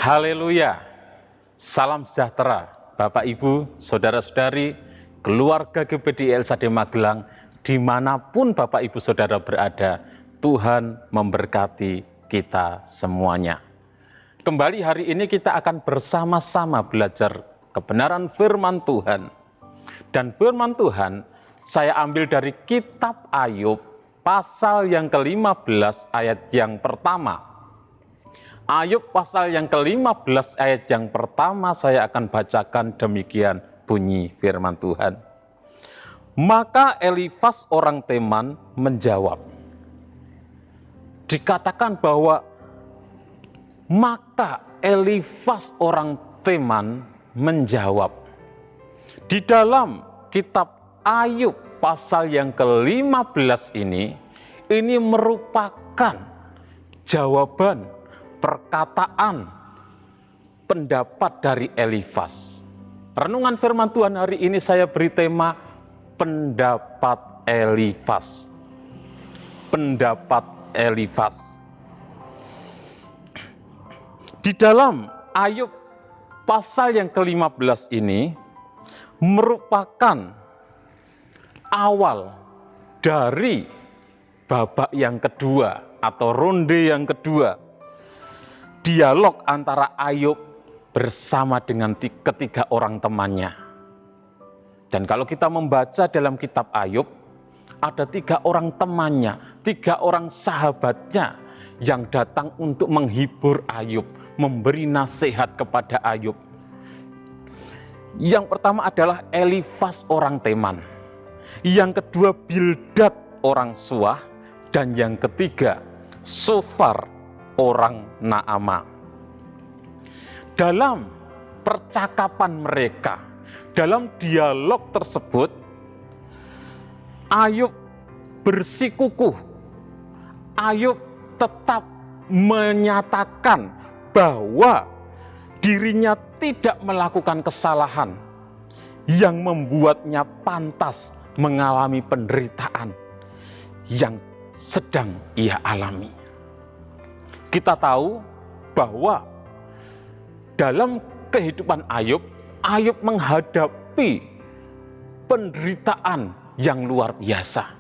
Haleluya, salam sejahtera Bapak Ibu, Saudara-saudari, keluarga GPDI LSAD Magelang, dimanapun Bapak Ibu Saudara berada, Tuhan memberkati kita semuanya. Kembali hari ini kita akan bersama-sama belajar kebenaran firman Tuhan. Dan firman Tuhan saya ambil dari kitab Ayub, pasal yang ke-15 ayat yang pertama. Ayub pasal yang ke-15 ayat yang pertama saya akan bacakan demikian bunyi firman Tuhan. Maka Elifas orang Teman menjawab. Dikatakan bahwa maka Elifas orang Teman menjawab. Di dalam kitab Ayub pasal yang ke-15 ini merupakan jawaban perkataan pendapat dari Elifas. Renungan firman Tuhan hari ini saya beri tema pendapat Elifas. Pendapat Elifas. Di dalam Ayub pasal yang ke-15 ini merupakan awal dari babak yang kedua atau ronde yang kedua. Dialog antara Ayub bersama dengan ketiga orang temannya. Dan kalau kita membaca dalam kitab Ayub, ada 3 orang temannya, 3 orang sahabatnya yang datang untuk menghibur Ayub, memberi nasihat kepada Ayub. Yang pertama adalah Elifas orang Teman. Yang kedua Bildad orang Suah. Dan yang ketiga Sofar orang Naama. Dalam percakapan mereka, dalam dialog tersebut, Ayub bersikukuh. Ayub tetap menyatakan bahwa dirinya tidak melakukan kesalahan yang membuatnya pantas mengalami penderitaan yang sedang ia alami. Kita tahu bahwa dalam kehidupan Ayub, Ayub menghadapi penderitaan yang luar biasa.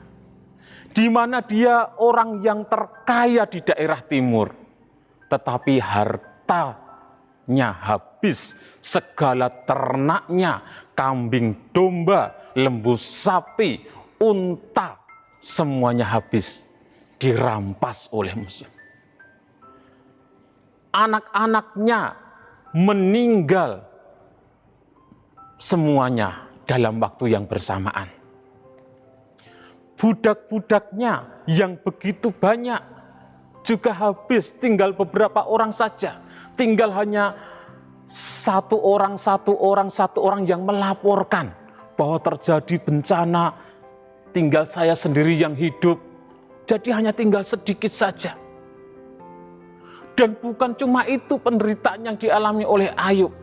Di mana dia orang yang terkaya di daerah timur, tetapi hartanya habis, segala ternaknya, kambing domba, lembu sapi, unta, semuanya habis, dirampas oleh musuh. Anak-anaknya meninggal semuanya dalam waktu yang bersamaan. Budak-budaknya yang begitu banyak juga habis, tinggal beberapa orang saja. Tinggal hanya satu orang yang melaporkan bahwa terjadi bencana, tinggal saya sendiri yang hidup. Jadi hanya tinggal sedikit saja. Dan bukan cuma itu penderitaan yang dialami oleh Ayub.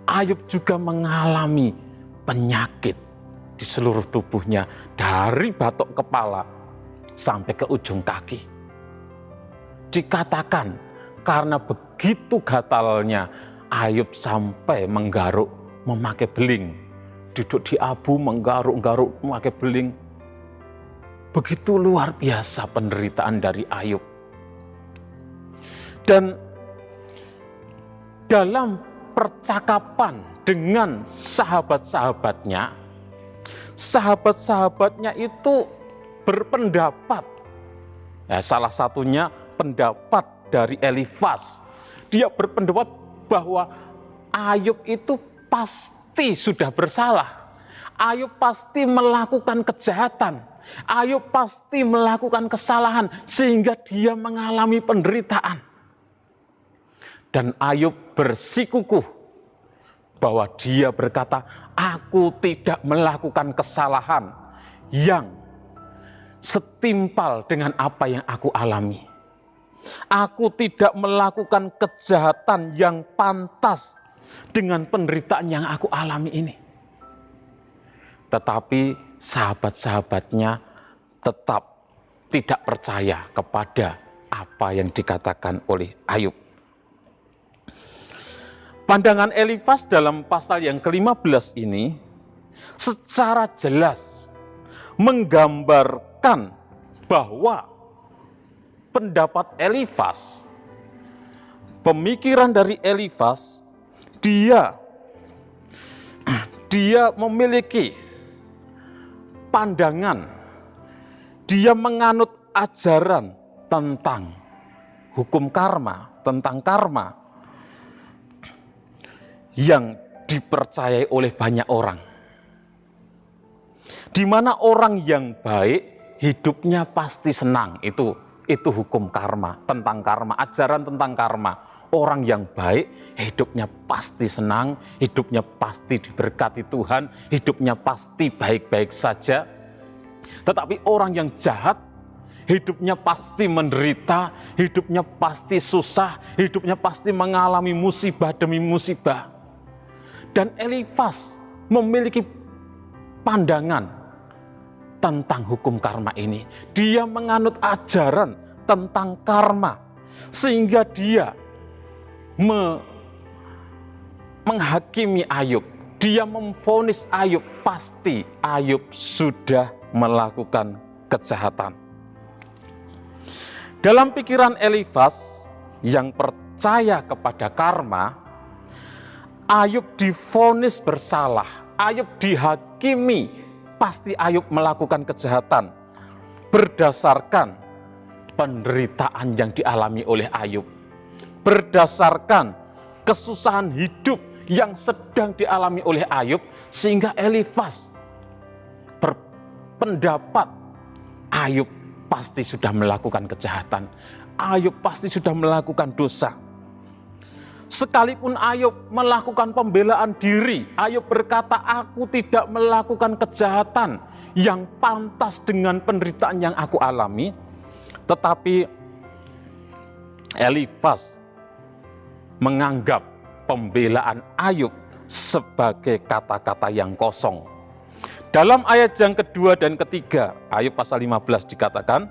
Ayub juga mengalami penyakit di seluruh tubuhnya, dari batok kepala sampai ke ujung kaki. Dikatakan karena begitu gatalnya, Ayub sampai menggaruk memakai beling. Duduk di abu, menggaruk-garuk memakai beling. Begitu luar biasa penderitaan dari Ayub. Dan dalam percakapan dengan sahabat-sahabatnya itu berpendapat. Ya, salah satunya pendapat dari Elifas. Dia berpendapat bahwa Ayub itu pasti sudah bersalah. Ayub pasti melakukan kejahatan. Ayub pasti melakukan kesalahan sehingga dia mengalami penderitaan. Dan Ayub bersikukuh bahwa dia berkata, aku tidak melakukan kesalahan yang setimpal dengan apa yang aku alami. Aku tidak melakukan kejahatan yang pantas dengan penderitaan yang aku alami ini. Tetapi sahabat-sahabatnya tetap tidak percaya kepada apa yang dikatakan oleh Ayub. Pandangan Elifas dalam pasal yang ke-15 ini secara jelas menggambarkan bahwa pendapat Elifas, pemikiran dari Elifas, dia memiliki pandangan, dia menganut ajaran tentang hukum karma, tentang karma yang dipercayai oleh banyak orang. Di mana orang yang baik hidupnya pasti senang, itu hukum karma, tentang karma, ajaran tentang karma. Orang yang baik hidupnya pasti senang, hidupnya pasti diberkati Tuhan, hidupnya pasti baik-baik saja. Tetapi orang yang jahat hidupnya pasti menderita, hidupnya pasti susah, hidupnya pasti mengalami musibah demi musibah. Dan Elifas memiliki pandangan tentang hukum karma ini. Dia menganut ajaran tentang karma, sehingga dia menghakimi Ayub. Dia memvonis Ayub, pasti Ayub sudah melakukan kejahatan. Dalam pikiran Elifas yang percaya kepada karma, Ayub divonis bersalah, Ayub dihakimi, pasti Ayub melakukan kejahatan berdasarkan penderitaan yang dialami oleh Ayub, berdasarkan kesusahan hidup yang sedang dialami oleh Ayub, sehingga Elifas berpendapat Ayub pasti sudah melakukan kejahatan, Ayub pasti sudah melakukan dosa. Sekalipun Ayub melakukan pembelaan diri, Ayub berkata, aku tidak melakukan kejahatan yang pantas dengan penderitaan yang aku alami, tetapi Elifas menganggap pembelaan Ayub sebagai kata-kata yang kosong. Dalam ayat yang kedua dan ketiga, Ayub pasal 15 dikatakan,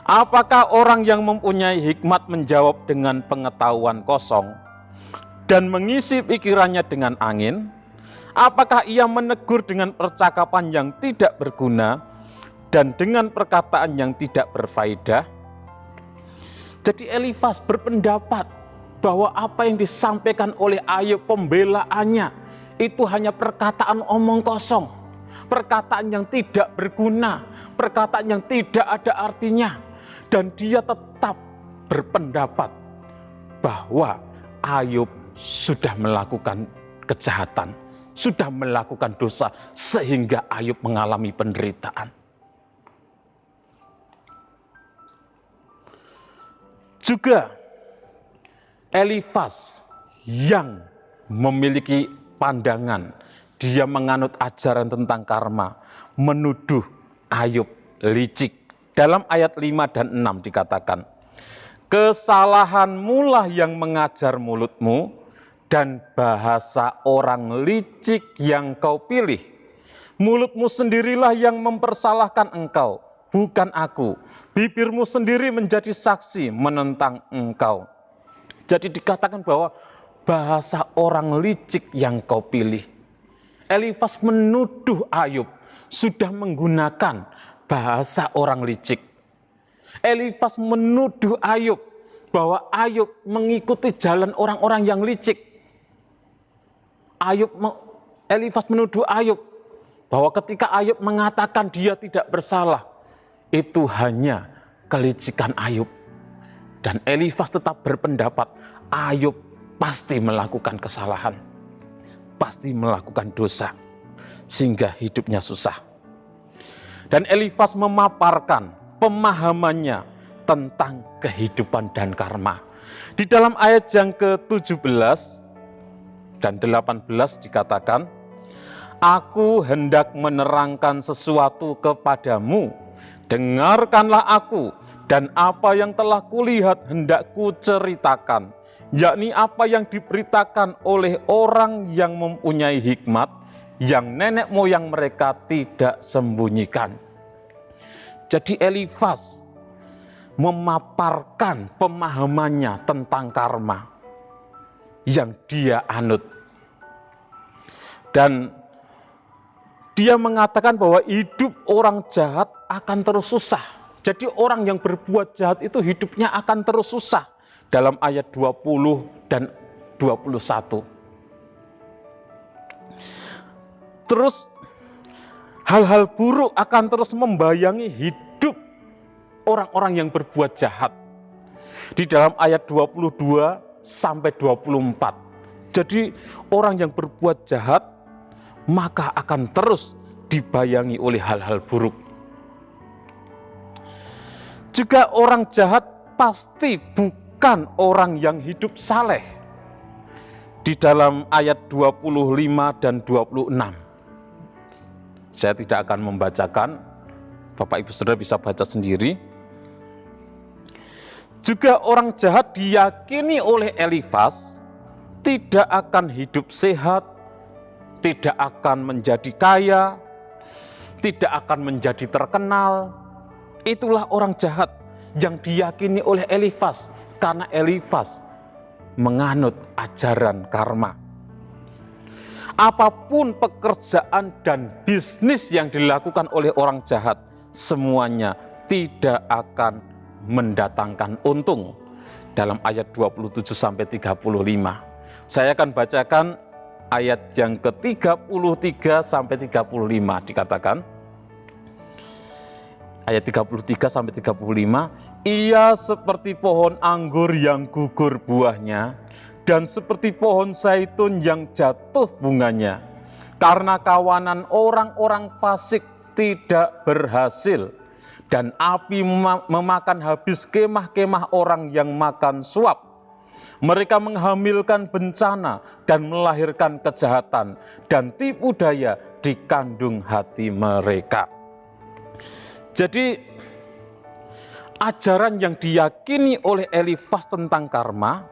apakah orang yang mempunyai hikmat menjawab dengan pengetahuan kosong dan mengisi pikirannya dengan angin? Apakah ia menegur dengan percakapan yang tidak berguna dan dengan perkataan yang tidak berfaedah? Jadi Elifas berpendapat bahwa apa yang disampaikan oleh Ayub, pembelaannya, itu hanya perkataan omong kosong, perkataan yang tidak berguna, perkataan yang tidak ada artinya. Dan dia tetap berpendapat bahwa Ayub sudah melakukan kejahatan, sudah melakukan dosa, sehingga Ayub mengalami penderitaan. Juga Elifas yang memiliki pandangan, dia menganut ajaran tentang karma, menuduh Ayub licik. Dalam ayat 5 dan 6 dikatakan, kesalahanmu lah yang mengajar mulutmu, dan bahasa orang licik yang kau pilih. Mulutmu sendirilah yang mempersalahkan engkau, bukan aku. Bibirmu sendiri menjadi saksi menentang engkau. Jadi dikatakan bahwa bahasa orang licik yang kau pilih. Elifas menuduh Ayub sudah menggunakan bahasa orang licik. Elifas menuduh Ayub bahwa Ayub mengikuti jalan orang-orang yang licik. Elifas menuduh Ayub bahwa ketika Ayub mengatakan dia tidak bersalah, itu hanya kelicikan Ayub. Dan Elifas tetap berpendapat Ayub pasti melakukan kesalahan, pasti melakukan dosa, sehingga hidupnya susah. Dan Elifas memaparkan pemahamannya tentang kehidupan dan karma. Di dalam ayat yang ke-17 dan 18 dikatakan, aku hendak menerangkan sesuatu kepadamu, dengarkanlah aku, dan apa yang telah kulihat hendak kuceritakan, yakni apa yang diberitakan oleh orang yang mempunyai hikmat, yang nenek moyang mereka tidak sembunyikan. Jadi Elifas memaparkan pemahamannya tentang karma, yang dia anut. Dan dia mengatakan bahwa hidup orang jahat akan terus susah. Jadi orang yang berbuat jahat itu hidupnya akan terus susah. Dalam ayat 20 dan 21. Terus hal-hal buruk akan terus membayangi hidup orang-orang yang berbuat jahat. Di dalam ayat 22 sampai 24. Jadi orang yang berbuat jahat maka akan terus dibayangi oleh hal-hal buruk. Juga orang jahat pasti bukan orang yang hidup saleh. Di dalam ayat 25 dan 26. Saya tidak akan membacakan, Bapak Ibu Saudara bisa baca sendiri. Juga orang jahat diyakini oleh Elifas tidak akan hidup sehat, tidak akan menjadi kaya, tidak akan menjadi terkenal. Itulah orang jahat yang diyakini oleh Elifas, karena Elifas menganut ajaran karma. Apapun pekerjaan dan bisnis yang dilakukan oleh orang jahat, semuanya tidak akan mendatangkan untung. Dalam ayat 27 sampai 35. Saya akan bacakan ayat yang ke-33 sampai 35 dikatakan. Ayat 33 sampai 35, ia seperti pohon anggur yang gugur buahnya dan seperti pohon zaitun yang jatuh bunganya. Karena kawanan orang-orang fasik tidak berhasil dan api memakan habis kemah-kemah orang yang makan suap. Mereka menghamilkan bencana dan melahirkan kejahatan dan tipu daya di kandung hati mereka. Jadi ajaran yang diyakini oleh Elifas tentang karma,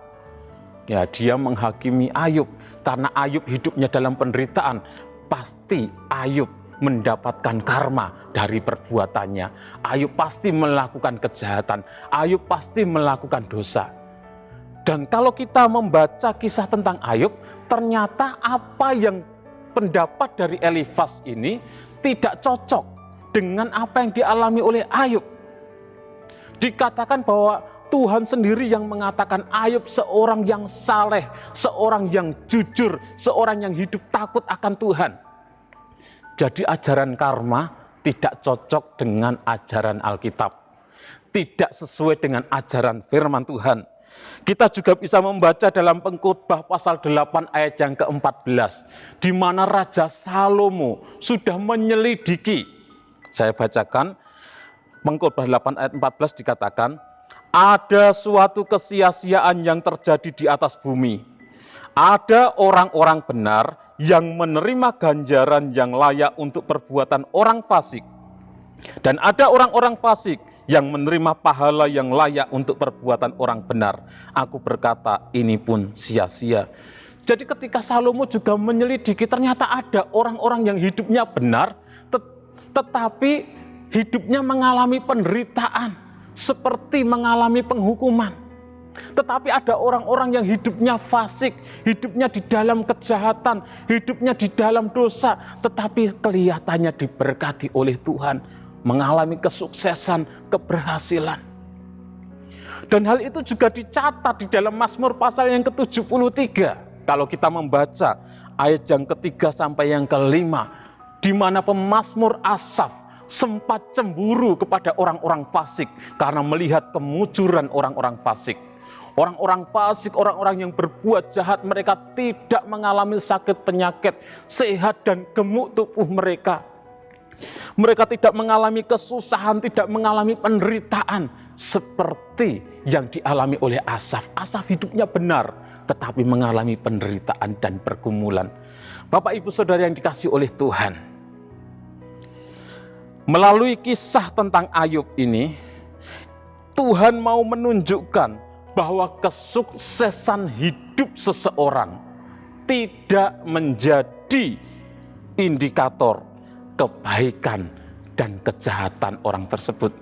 ya dia menghakimi Ayub. Karena Ayub hidupnya dalam penderitaan, pasti Ayub mendapatkan karma dari perbuatannya. Ayub pasti melakukan kejahatan, Ayub pasti melakukan dosa. Dan kalau kita membaca kisah tentang Ayub, ternyata apa yang pendapat dari Elifas ini tidak cocok dengan apa yang dialami oleh Ayub. Dikatakan bahwa Tuhan sendiri yang mengatakan Ayub seorang yang saleh, seorang yang jujur, seorang yang hidup takut akan Tuhan. Jadi ajaran karma tidak cocok dengan ajaran Alkitab. Tidak sesuai dengan ajaran firman Tuhan. Kita juga bisa membaca dalam Pengkhotbah pasal 8 ayat yang ke-14. Di mana Raja Salomo sudah menyelidiki. Saya bacakan Pengkhotbah 8 ayat 14 dikatakan, ada suatu kesia-siaan yang terjadi di atas bumi. Ada orang-orang benar yang menerima ganjaran yang layak untuk perbuatan orang fasik. Dan ada orang-orang fasik yang menerima pahala yang layak untuk perbuatan orang benar. Aku berkata, ini pun sia-sia. Jadi ketika Salomo juga menyelidiki, ternyata ada orang-orang yang hidupnya benar, tetapi hidupnya mengalami penderitaan, seperti mengalami penghukuman. Tetapi ada orang-orang yang hidupnya fasik, hidupnya di dalam kejahatan, hidupnya di dalam dosa, tetapi kelihatannya diberkati oleh Tuhan, mengalami kesuksesan, keberhasilan. Dan hal itu juga dicatat di dalam Mazmur pasal yang ke-73. Kalau kita membaca ayat yang ke-3 sampai yang ke-5, di mana pemazmur Asaf sempat cemburu kepada orang-orang fasik karena melihat kemunculan orang-orang fasik. Orang-orang fasik, orang-orang yang berbuat jahat, mereka tidak mengalami sakit penyakit, sehat dan gemuk tubuh mereka. Mereka tidak mengalami kesusahan, tidak mengalami penderitaan seperti yang dialami oleh Asaf. Asaf hidupnya benar, tetapi mengalami penderitaan dan pergumulan. Bapak Ibu Saudara yang dikasihi oleh Tuhan, melalui kisah tentang Ayub ini, Tuhan mau menunjukkan bahwa kesuksesan hidup seseorang tidak menjadi indikator kebaikan dan kejahatan orang tersebut.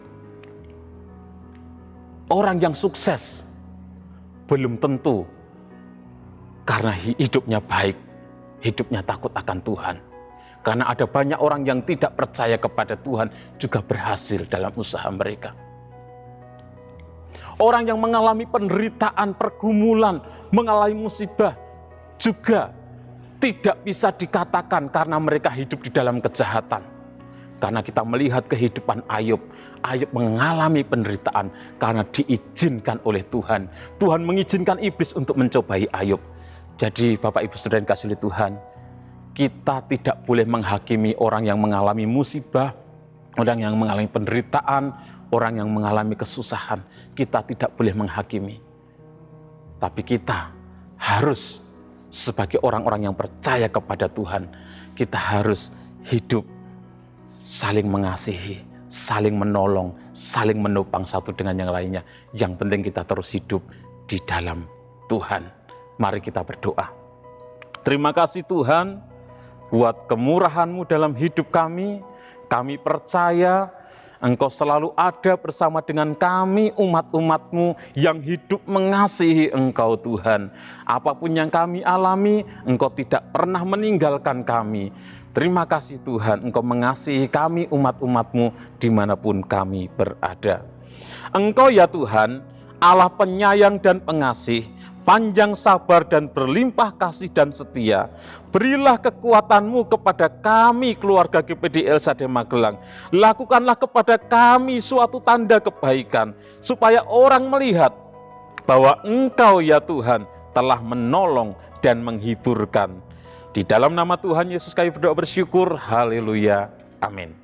Orang yang sukses belum tentu karena hidupnya baik, hidupnya takut akan Tuhan. Karena ada banyak orang yang tidak percaya kepada Tuhan juga berhasil dalam usaha mereka. Orang yang mengalami penderitaan, pergumulan, mengalami musibah juga tidak bisa dikatakan karena mereka hidup di dalam kejahatan. Karena kita melihat kehidupan Ayub. Ayub mengalami penderitaan karena diizinkan oleh Tuhan. Tuhan mengizinkan iblis untuk mencobai Ayub. Jadi Bapak Ibu Saudara yang kasih oleh Tuhan, kita tidak boleh menghakimi orang yang mengalami musibah, orang yang mengalami penderitaan, orang yang mengalami kesusahan. Kita tidak boleh menghakimi. Tapi kita harus sebagai orang-orang yang percaya kepada Tuhan, kita harus hidup saling mengasihi, saling menolong, saling menopang satu dengan yang lainnya. Yang penting kita terus hidup di dalam Tuhan. Mari kita berdoa. Terima kasih Tuhan buat kemurahan-Mu dalam hidup kami. Kami percaya Engkau selalu ada bersama dengan kami umat-umat-Mu yang hidup mengasihi Engkau Tuhan. Apapun yang kami alami, Engkau tidak pernah meninggalkan kami. Terima kasih Tuhan, Engkau mengasihi kami umat-umat-Mu dimanapun kami berada. Engkau ya Tuhan, Allah penyayang dan pengasih, panjang sabar dan berlimpah kasih dan setia. Berilah kekuatan-Mu kepada kami keluarga GPD El Shaddai Magelang. Lakukanlah kepada kami suatu tanda kebaikan, supaya orang melihat bahwa Engkau ya Tuhan telah menolong dan menghiburkan. Di dalam nama Tuhan Yesus kami berdoa bersyukur. Haleluya. Amin.